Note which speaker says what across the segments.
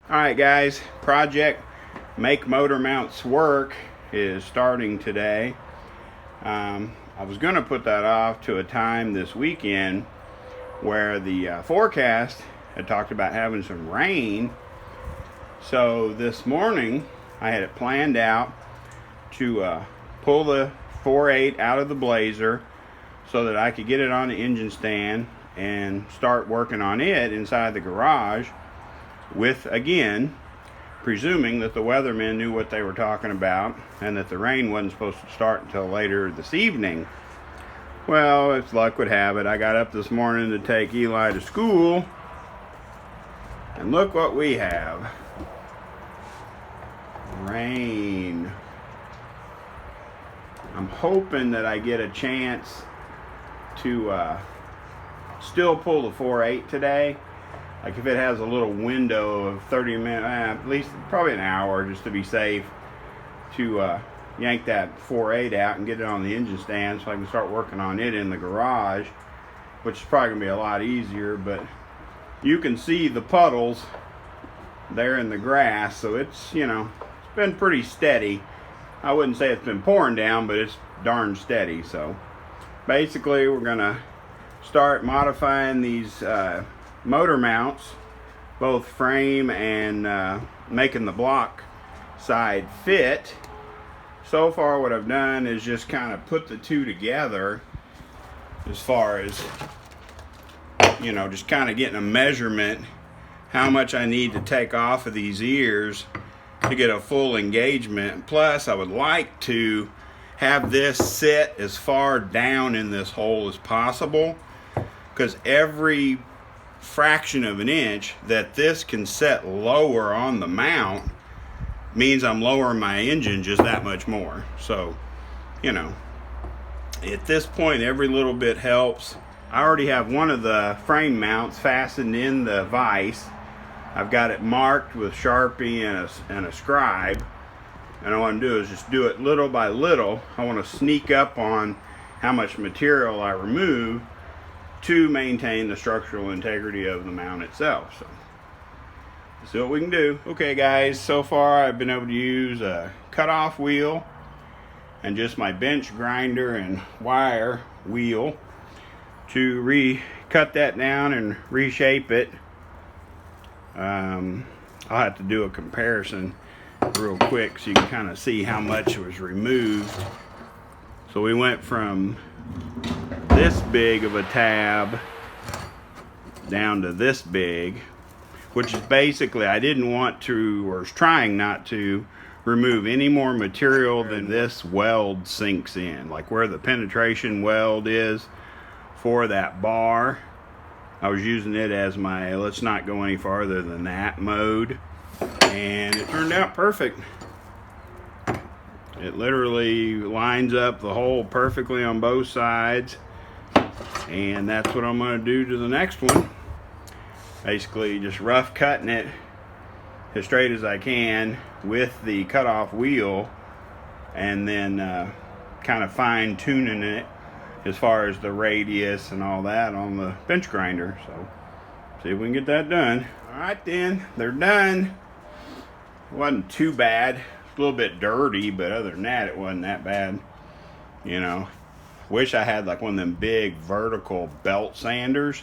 Speaker 1: Alright guys, project Make Motor Mounts Work is starting today. I was going to put that off to a time this weekend where the forecast had talked about having some rain. So this morning I had it planned out to pull the 4.8 out of the Blazer so that I could get it on the engine stand and start working on it inside the garage, with, again, presuming that the weathermen knew what they were talking about and that the rain wasn't supposed to start until later this evening. Well, as luck would have it, I got up this morning to take Eli to school, and look what we have. Rain. I'm hoping that I get a chance to still pull the 4.8 today. Like if it has a little window of 30 minutes, at least probably an hour, just to be safe, to yank that 4.8 out and get it on the engine stand so I can start working on it in the garage, which is probably going to be a lot easier. But you can see the puddles there in the grass, so it's, you know, it's been pretty steady. I wouldn't say it's been pouring down, but it's darn steady. So basically we're going to start modifying these motor mounts, both frame and making the block side fit. So far what I've done is just kind of put the two together, as far as, you know, just kind of getting a measurement how much I need to take off of these ears to get a full engagement. Plus I would like to have this sit as far down in this hole as possible, because every fraction of an inch that this can set lower on the mount means I'm lowering my engine just that much more. So, you know, at this point every little bit helps. I already have one of the frame mounts fastened in the vise. I've got it marked with Sharpie and a scribe, and all I want to do is just do it little by little. I want to sneak up on how much material I remove to maintain the structural integrity of the mount itself. So let's see what we can do. Okay guys, so far I've been able to use a cutoff wheel and just my bench grinder and wire wheel to cut that down and reshape it. I'll have to do a comparison real quick so you can kind of see how much was removed. So we went from this big of a tab down to this big, which is basically, I didn't want to, or was trying not to, remove any more material than this weld sinks in. Like where the penetration weld is for that bar, I was using it as my let's not go any farther than that mode, and it turned out perfect. It literally lines up the hole perfectly on both sides, and that's what I'm going to do to the next one. Basically just rough cutting it as straight as I can with the cutoff wheel, and then kind of fine tuning it as far as the radius and all that on the bench grinder. So see if we can get that done. Alright then, they're done. It wasn't too bad. A little bit dirty, but other than that it wasn't that bad. You know, wish I had like one of them big vertical belt sanders.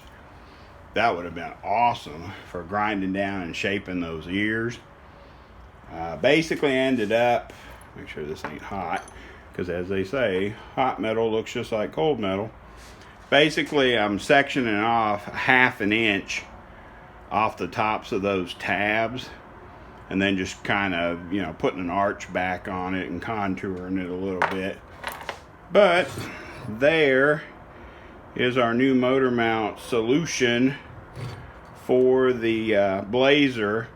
Speaker 1: That would have been awesome for grinding down and shaping those ears. Basically ended up, make sure this ain't hot, because as they say, hot metal looks just like cold metal. Basically I'm sectioning off 1/2 inch off the tops of those tabs, and then just kind of, you know, putting an arch back on it and contouring it a little bit. But there is our new motor mount solution for the Blazer.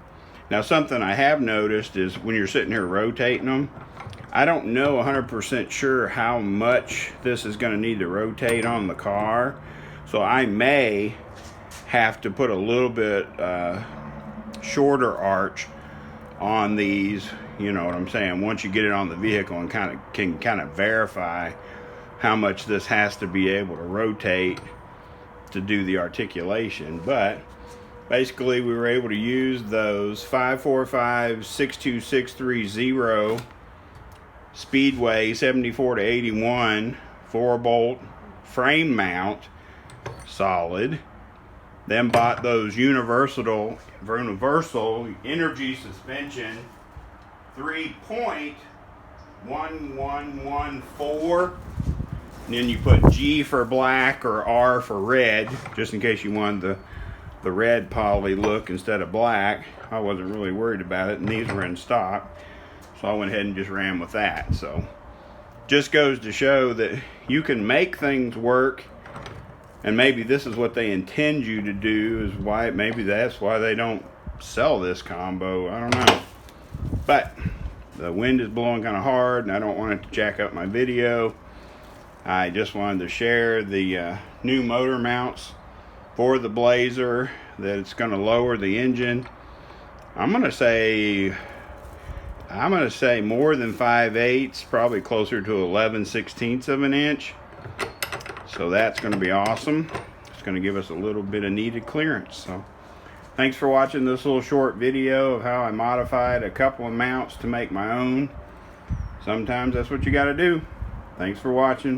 Speaker 1: Now something I have noticed is when you're sitting here rotating them, I don't know 100% sure how much this is going to need to rotate on the car, so I may have to put a little bit shorter arch on these, you know what I'm saying, once you get it on the vehicle and can kind of verify how much this has to be able to rotate to do the articulation. But basically we were able to use those 545-62630 Speedway 74 to 81 4-bolt frame mount, solid. Then bought those universal energy suspension 3.1114. And then you put G for black or R for red, just in case you wanted the red poly look instead of black. I wasn't really worried about it, and these were in stock, so I went ahead and just ran with that. So just goes to show that you can make things work, and maybe this is what they intend you to do, is why maybe that's why they don't sell this combo. I don't know. But the wind is blowing kind of hard, and I don't want it to jack up my video. I just wanted to share the new motor mounts for the Blazer, that it's going to lower the engine. I'm going to say more than 5/8, probably closer to 11/16 of an inch. So that's going to be awesome. It's going to give us a little bit of needed clearance. So thanks for watching this little short video of how I modified a couple of mounts to make my own. Sometimes that's what you got to do. Thanks for watching.